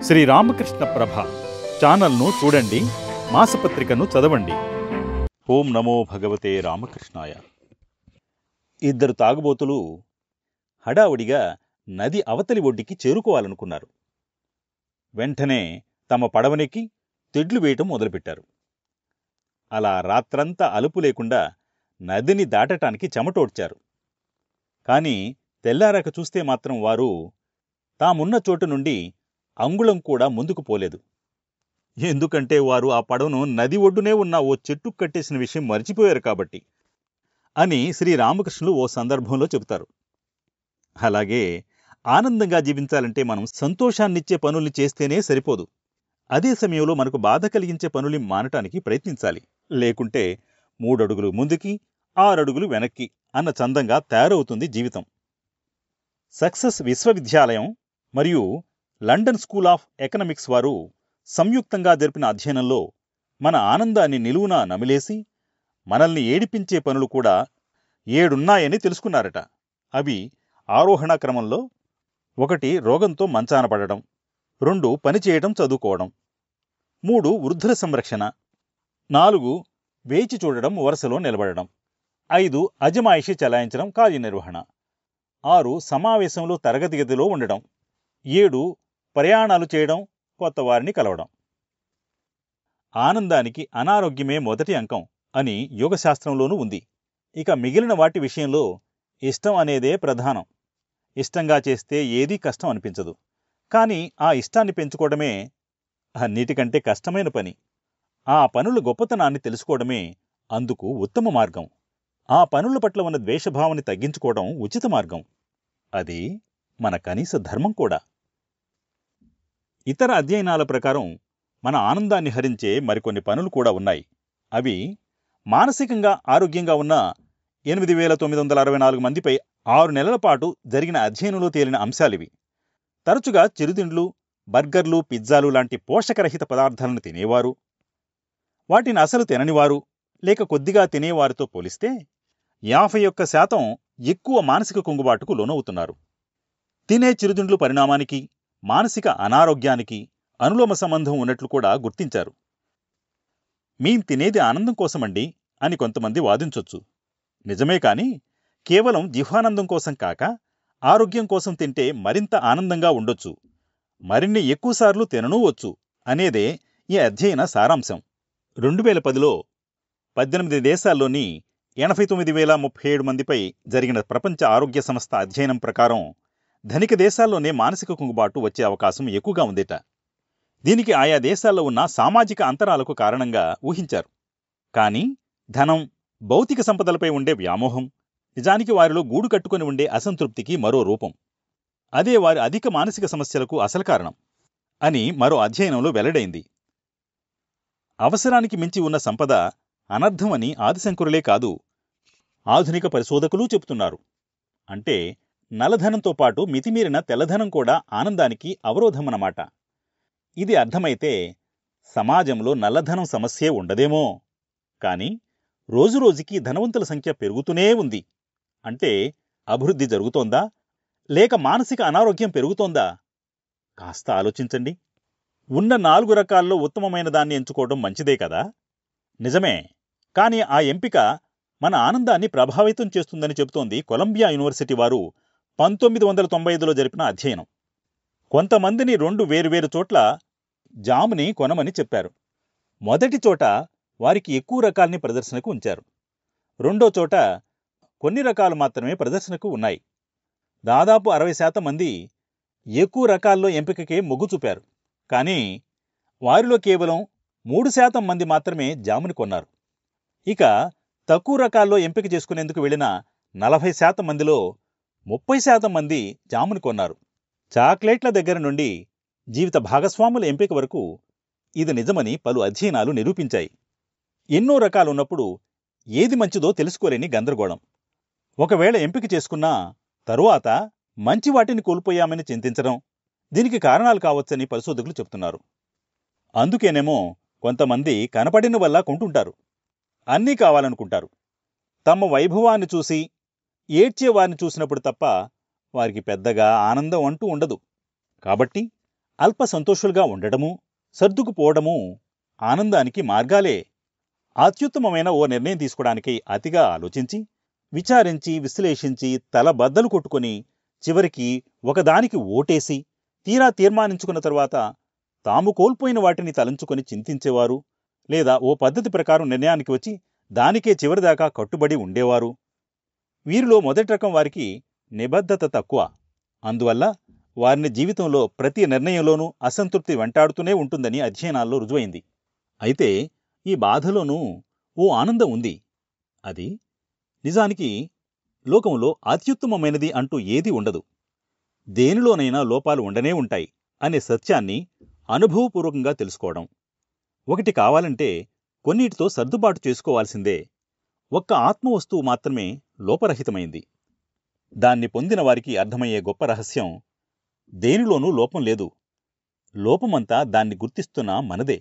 శ్రీ రామకృష్ణ ప్రభ ఛానల్ను చూడండి, మాసపత్రికను చదవండి. ఓం నమో భగవతే రామకృష్ణాయ. ఇద్దరు తాగుబోతులు హడావుడిగా నది అవతలి ఒడ్డుకి చేరుకోవాలనుకున్నారు. వెంటనే తమ పడవనెక్కి తెడ్లు వేయటం మొదలుపెట్టారు. అలా రాత్రంతా అలుపు లేకుండా నదిని దాటటానికి చెమటోడ్చారు. కాని తెల్లారాక చూస్తే మాత్రం వారు తామున్న చోటు నుండి అంగుళం కూడా ముందుకు పోలేదు. ఎందుకంటే వారు ఆ పడవను నది ఒడ్డునే ఉన్న ఓ చెట్టు కట్టేసిన విషయం మర్చిపోయారు కాబట్టి అని శ్రీరామకృష్ణులు ఓ సందర్భంలో చెబుతారు. అలాగే ఆనందంగా జీవించాలంటే మనం సంతోషాన్నిచ్చే పనుల్ని చేస్తేనే సరిపోదు. అదే సమయంలో మనకు బాధ కలిగించే పనుల్ని మానటానికి ప్రయత్నించాలి. లేకుంటే 3 అడుగులు ముందుకి 6 అడుగులు వెనక్కి అన్న చందంగా తయారవుతుంది జీవితం. సక్సెస్ విశ్వవిద్యాలయం మరియు లండన్ స్కూల్ ఆఫ్ ఎకనామిక్స్ వారు సంయుక్తంగా జరిపిన అధ్యయనంలో మన ఆనందాన్ని నిలువునా నమిలేసి మనల్ని ఏడిపించే పనులు కూడా 7 ఉన్నాయని తెలుసుకున్నారట. అవి ఆరోహణ క్రమంలో 1 రోగంతో మంచాన పడడం, 2 పనిచేయడం చదువుకోవడం, 3 వృద్ధుల సంరక్షణ, 4 వేచి చూడడం వరుసలో నిలబడడం, 5 అజమాయిషీ చలాయించడం కార్యనిర్వహణ, 6 సమావేశంలో తరగతి గదిలో ఉండడం, 7 ప్రయాణాలు చేయడం, కొత్త వారిని కలవడం. ఆనందానికి అనారోగ్యమే మొదటి అంకం అని యోగశాస్త్రంలోనూ ఉంది. ఇక మిగిలిన వాటి విషయంలో ఇష్టం అనేదే ప్రధానం. ఇష్టంగా చేస్తే ఏదీ కష్టం అనిపించదు. కానీ ఆ ఇష్టాన్ని పెంచుకోవడమే అన్నిటికంటే కష్టమైన పని. ఆ పనుల గొప్పతనాన్ని తెలుసుకోవడమే అందుకు ఉత్తమ మార్గం. ఆ పనుల పట్ల ఉన్న ద్వేషభావాన్ని తగ్గించుకోవడం ఉచిత మార్గం. అది మన కనీస ధర్మం కూడా. ఇతర అధ్యయనాల ప్రకారం మన ఆనందాన్ని హరించే మరికొన్ని పనులు కూడా ఉన్నాయి. అవి మానసికంగా ఆరోగ్యంగా ఉన్న 8,964 మందిపై 6 నెలల పాటు జరిగిన అధ్యయనంలో తేలిన అంశాలివి. తరచుగా చిరుతిండ్లు, బర్గర్లు, పిజ్జాలు లాంటి పోషకరహిత పదార్థాలను తినేవారు, వాటిని అసలు తిననివారు లేక కొద్దిగా తినేవారితో పోలిస్తే 51% ఎక్కువ మానసిక కుంగుబాటుకు లోనవుతున్నారు. తినే చిరుతిండ్లు పరిణామానికి, మానసిక అనారోగ్యానికి అనులోమ సంబంధం ఉన్నట్లు కూడా గుర్తించారు. మేం తినేది ఆనందం కోసమండి అని కొంతమంది వాదించొచ్చు. నిజమే, కాని కేవలం జిహ్వానందం కోసం కాక ఆరోగ్యం కోసం తింటే మరింత ఆనందంగా ఉండొచ్చు, మరిన్ని ఎక్కువసార్లు తిననూవచ్చు అనేదే ఈ అధ్యయన సారాంశం. 2010లో 18 దేశాల్లోని 89,037 మందిపై జరిగిన ప్రపంచ ఆరోగ్య సంస్థ అధ్యయనం ప్రకారం ధనిక దేశాల్లోనే మానసిక కుంగుబాటు వచ్చే అవకాశం ఎక్కువగా ఉందిట. దీనికి ఆయా దేశాల్లో ఉన్న సామాజిక అంతరాలకు కారణంగా ఊహించారు. కానీ ధనం, భౌతిక సంపదలపై ఉండే వ్యామోహం నిజానికి వారిలో గూడు కట్టుకుని ఉండే అసంతృప్తికి మరో రూపం. అదే వారి అధిక మానసిక సమస్యలకు అసలు కారణం అని మరో అధ్యయనంలో వెల్లడైంది. అవసరానికి మించి ఉన్న సంపద అనర్థమని ఆదిశంకరులే కాదు, ఆధునిక పరిశోధకులు చెబుతున్నారు. అంటే నల్లధనంతో పాటు మితిమీరిన తెల్లధనం కూడా ఆనందానికి అవరోధమన్నమాట. ఇది అర్థమైతే సమాజంలో నల్లధనం సమస్యే ఉండదేమో. కానీ రోజురోజుకి ధనవంతుల సంఖ్య పెరుగుతూనే ఉంది. అంటే అభివృద్ధి జరుగుతోందా లేక మానసిక అనారోగ్యం పెరుగుతోందా? కాస్త ఆలోచించండి. ఉన్న 4 రకాల్లో ఉత్తమమైన దాన్ని ఎంచుకోవడం మంచిదే కదా. నిజమే, కానీ ఆ ఎంపిక మన ఆనందాన్ని ప్రభావితం చేస్తుందని చెబుతోంది కొలంబియా యూనివర్సిటీ వారు 1995లో జరిపిన అధ్యయనం. కొంతమందిని 2 వేర్వేరు చోట్ల జాముని కొనమని చెప్పారు. మొదటి చోట వారికి ఎక్కువ రకాల్ని ప్రదర్శనకు ఉంచారు. రెండో చోట కొన్ని రకాలు మాత్రమే ప్రదర్శనకు ఉన్నాయి. దాదాపు 60% మంది ఎక్కువ రకాల్లో ఎంపికకే మొగ్గు చూపారు. కానీ వారిలో కేవలం 3% మంది మాత్రమే జాముని కొన్నారు. ఇక తక్కువ రకాల్లో ఎంపిక చేసుకునేందుకు వెళ్లిన 40% మందిలో 30% మంది జాముని కొన్నారు. చాక్లెట్ల దగ్గర నుండి జీవిత భాగస్వాముల ఎంపిక వరకు ఇది నిజమని పలు అధ్యయనాలు నిరూపించాయి. ఎన్నో రకాలున్నప్పుడు ఏది మంచిదో తెలుసుకోలేని గందరగోళం. ఒకవేళ ఎంపిక చేసుకున్నా తరువాత మంచి వాటిని కోల్పోయామని చింతించడం దీనికి కారణాలు కావచ్చని పరిశోధకులు చెబుతున్నారు. అందుకేనేమో కొంతమంది కనపడిన వల్ల కొంటుంటారు, అన్నీ కావాలనుకుంటారు. తమ వైభవాన్ని చూసి ఏడ్చేవారిని చూసినప్పుడు తప్ప వారికి పెద్దగా ఆనందం అంటూ ఉండదు. కాబట్టి అల్ప సంతోషులుగా ఉండడము, సర్దుకుపోవడము ఆనందానికి మార్గాలే. అత్యుత్తమమైన ఓ నిర్ణయం తీసుకోవడానికి అతిగా ఆలోచించి, విచారించి, విశ్లేషించి, తల బద్దలు కొట్టుకొని, చివరికి ఒకదానికి ఓటేసి, తీరా తీర్మానించుకున్న తరువాత తాము కోల్పోయిన వాటిని తలంచుకొని చింతించేవారు, లేదా ఓ పద్ధతి ప్రకారం నిర్ణయానికి వచ్చి దానికే చివరిదాకా కట్టుబడి ఉండేవారు. వీరిలో మొదటి రకం వారికి నిబద్ధత తక్కువ. అందువల్ల వారిని జీవితంలో ప్రతి నిర్ణయంలోనూ అసంతృప్తి వెంటాడుతూనే ఉంటుందని అధ్యయనాల్లో రుజువైంది. అయితే ఈ బాధలోనూ ఓ ఆనందం ఉంది. అది నిజానికి లోకంలో అత్యుత్తమమైనది అంటూ ఏదీ ఉండదు. దేనిలోనైనా లోపాలు ఉండనే ఉంటాయి అనే సత్యాన్ని అనుభవపూర్వకంగా తెలుసుకోవడం. ఒకటి కావాలంటే కొన్నిటితో సర్దుబాటు చేసుకోవాల్సిందే. ఒక్క ఆత్మవస్తువు మాత్రమే లోపరహితమైంది. దాన్ని పొందిన వారికి అర్థమయ్యే గొప్ప రహస్యం, దేనిలోనూ లోపం లేదు. లోపమంతా దాన్ని గుర్తిస్తున్న మనదే.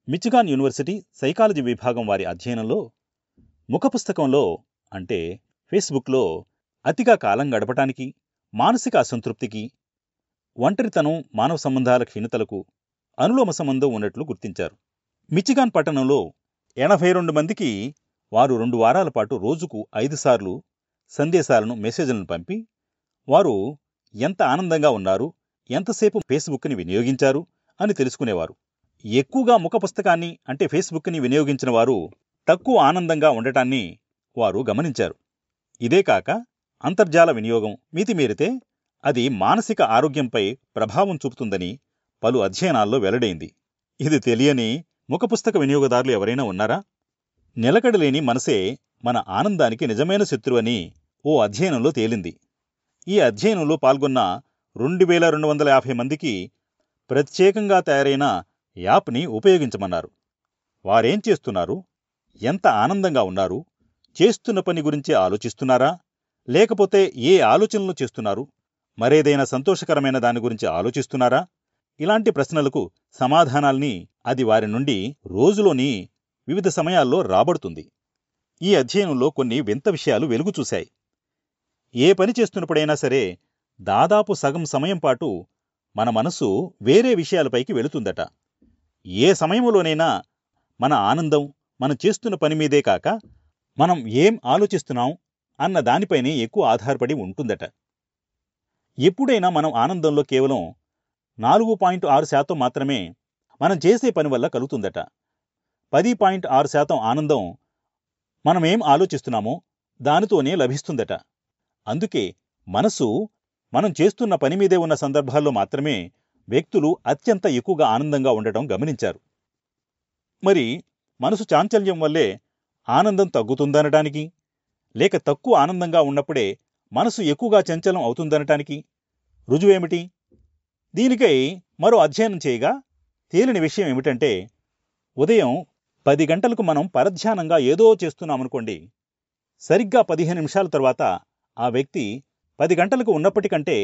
మిచిగాన్ యూనివర్సిటీ సైకాలజీ విభాగం వారి అధ్యయనంలో ముఖపుస్తకంలో అంటే ఫేస్బుక్లో అతిగా కాలం గడపటానికి, మానసిక అసంతృప్తికి, ఒంటరితనం, మానవ సంబంధాల క్షీణతలకు అనులోమ సంబంధం ఉన్నట్లు గుర్తించారు. మిచిగాన్ పట్టణంలో 82 మందికి వారు 2 వారాల పాటు రోజుకు 5 సార్లు సందేశాలను, మెసేజ్లను పంపి వారు ఎంత ఆనందంగా ఉన్నారు, ఎంతసేపు ఫేస్బుక్ని వినియోగించారు అని తెలుసుకునేవారు. ఎక్కువగా ముఖ పుస్తకాన్ని అంటే ఫేస్బుక్ని వినియోగించిన వారు తక్కువ ఆనందంగా ఉండటాన్ని వారు గమనించారు. ఇదే కాక అంతర్జాల వినియోగం మితిమీరితే అది మానసిక ఆరోగ్యంపై ప్రభావం చూపుతుందని పలు అధ్యయనాల్లో వెల్లడైంది. ఇది తెలియని ముఖపుస్తక వినియోగదారులు ఎవరైనా ఉన్నారా? నిలకడలేని మనసే మన ఆనందానికి నిజమైన శత్రువని ఓ అధ్యయనంలో తేలింది. ఈ అధ్యయనంలో పాల్గొన్న 2250 మందికి ప్రత్యేకంగా తయారైన యాప్ని ఉపయోగించమన్నారు. వారేం చేస్తున్నారు, ఎంత ఆనందంగా ఉన్నారు, చేస్తున్న పని గురించి ఆలోచిస్తున్నారా, లేకపోతే ఏ ఆలోచనలు చేస్తున్నారు, మరేదైనా సంతోషకరమైన దాని గురించి ఆలోచిస్తున్నారా? ఇలాంటి ప్రశ్నలకు సమాధానాల్ని అది వారి నుండి రోజులోని వివిధ సమయాల్లో రాబడుతుంది. ఈ అధ్యయనంలో కొన్ని వింత విషయాలు వెలుగు చూశాయి. ఏ పని చేస్తున్నప్పుడైనా సరే దాదాపు సగం సమయం పాటు మన మనసు వేరే విషయాలపైకి వెళుతుందట. ఏ సమయంలోనైనా మన ఆనందం మనం చేస్తున్న పని మీదే కాక మనం ఏం ఆలోచిస్తున్నాం అన్న దానిపైనే ఎక్కువ ఆధారపడి ఉంటుందట. ఎప్పుడైనా మనం ఆనందంలో కేవలం 4.6% మాత్రమే మనం చేసే పని వల్ల కలుగుతుందట. 10.6% ఆనందం మనమేం ఆలోచిస్తున్నామో దానితోనే లభిస్తుందట. అందుకే మనసు మనం చేస్తున్న పని మీదే ఉన్న సందర్భాల్లో మాత్రమే వ్యక్తులు అత్యంత ఎక్కువగా ఆనందంగా ఉండటం గమనించారు. మరి మనసు చాంచల్యం వల్లే ఆనందం తగ్గుతుందనటానికి, లేక తక్కువ ఆనందంగా ఉన్నప్పుడే మనసు ఎక్కువగా చంచలం అవుతుందనటానికి రుజువేమిటి? దీనికై మరో అధ్యయనం చేయగా తేలిన విషయం ఏమిటంటే, ఉదయం 10 గంటలకు మనం పరధ్యానంగా ఏదో చేస్తున్నామనుకోండి, సరిగ్గా 15 నిమిషాల తర్వాత ఆ వ్యక్తి 10 గంటలకు ఉన్నప్పటికంటే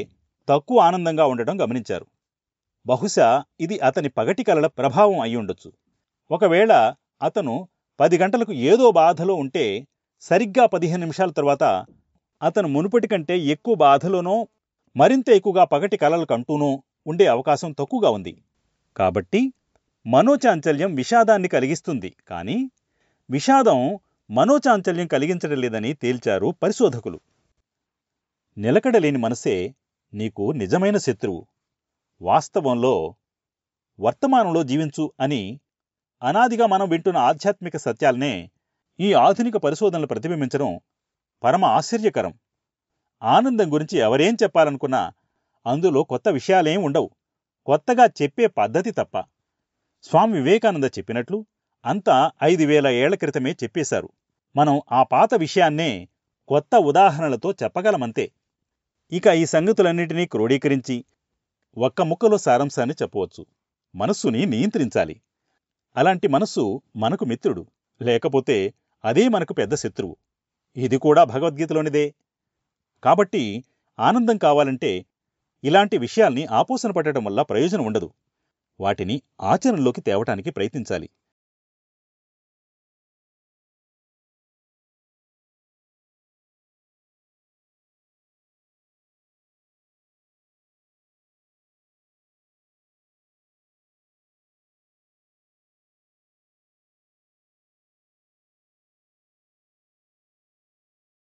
తక్కువ ఆనందంగా ఉండటం గమనించారు. బహుశా ఇది అతని పగటి కలల ప్రభావం అయ్యుండొచ్చు. ఒకవేళ అతను 10 గంటలకు ఏదో బాధలో ఉంటే సరిగ్గా 15 నిమిషాల తర్వాత అతను మునుపటి కంటే ఎక్కువ బాధలోనో మరింత ఎక్కువగా పగటి కలలు కంటూనో ఉండే అవకాశం తక్కువగా ఉంది. కాబట్టి మనోచాంచల్యం విషాదాన్ని కలిగిస్తుంది, కానీ విషాదం మనోచాంచల్యం కలిగించడం లేదని తేల్చారు పరిశోధకులు. నిలకడలేని మనసే నీకు నిజమైన శత్రువు. వాస్తవంలో వర్తమానంలో జీవించు అని అనాదిగా మనం వింటున్న ఆధ్యాత్మిక సత్యాలనే ఈ ఆధునిక పరిశోధనలు ప్రతిబింబించడం పరమ ఆశ్చర్యకరం. ఆనందం గురించి ఎవరేం చెప్పాలనుకున్నా అందులో కొత్త విషయాలేం ఉండవు, కొత్తగా చెప్పే పద్ధతి తప్ప. స్వామి వివేకానంద చెప్పినట్లు అంతా 5000 ఏళ్ల క్రితమే చెప్పేశారు. మనం ఆ పాత విషయాన్నే కొత్త ఉదాహరణలతో చెప్పగలమంతే. ఇక ఈ సంగతులన్నిటినీ క్రోడీకరించి ఒక్క ముక్కలో సారాంశాన్ని చెప్పవచ్చు. మనస్సుని నియంత్రించాలి. అలాంటి మనస్సు మనకు మిత్రుడు, లేకపోతే అదే మనకు పెద్ద శత్రువు. ఇది కూడా భగవద్గీతలోనిదే. కాబట్టి ఆనందం కావాలంటే ఇలాంటి విషయాల్ని ఆపోసన పట్టడం వల్ల ప్రయోజనం ఉండదు. వాటిని ఆచరణలోకి తేవటానికి ప్రయత్నించాలి.